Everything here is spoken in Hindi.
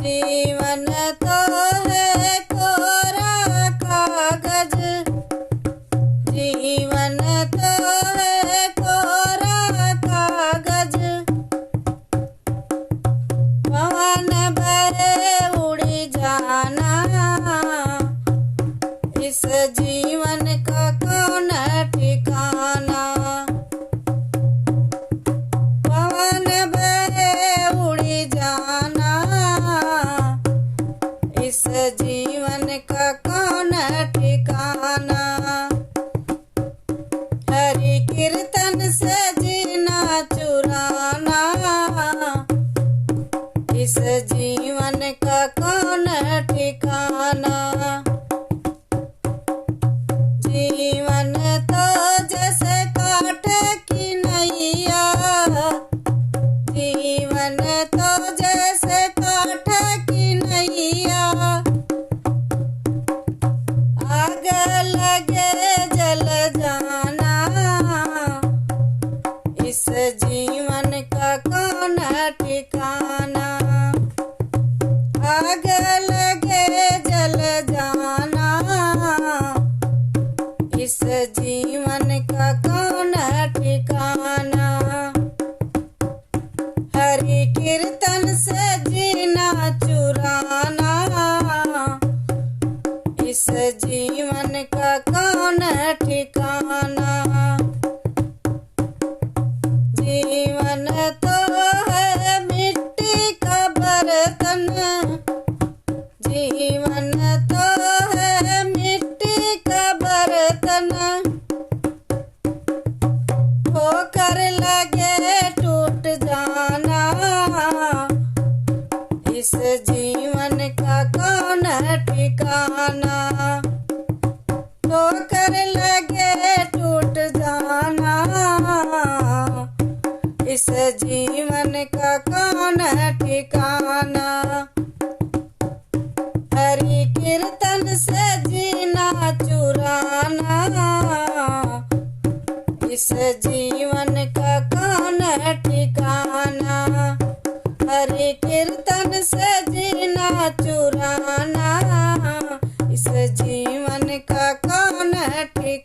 जीवन तो है कोरा कागज, जीवन तो है कोरा कागज। पवन भरे उड़ी जाना, इस जीवन का कौन ठिकाना। पवन भरे उड़ी जाना, इस जीवन का कौन ठिकाना। हरि कीर्तन से जीना चुराना, इस जीवन का कौन ठिकाना। जीवन तो जैसे काट की नैया, जीवन तो जैसे काट की नैया। आग लगे जल जाना, इस जीवन का कौन ठिकाना। आग लगे जल जाना, इस जीवन का कौन ठिकाना। हरि कीर्तन से जीना चुराना, इस जीवन का कौन ठिकाना। जीवन तो है मिट्टी का बर्तन, जीवन तो है मिट्टी का बर्तन। होकर लगे टूट जाना, इस जीवन का कौन ठिकाना। होकर लगे टूट जाना, इस जीवन का कौन ठिकाना। हरि कीर्तन से जीना चुराना, इस जीवन का कौन ठिकाना। हरि कीर्तन से जीना चुराना, इस जीवन का कौन ठिकाना।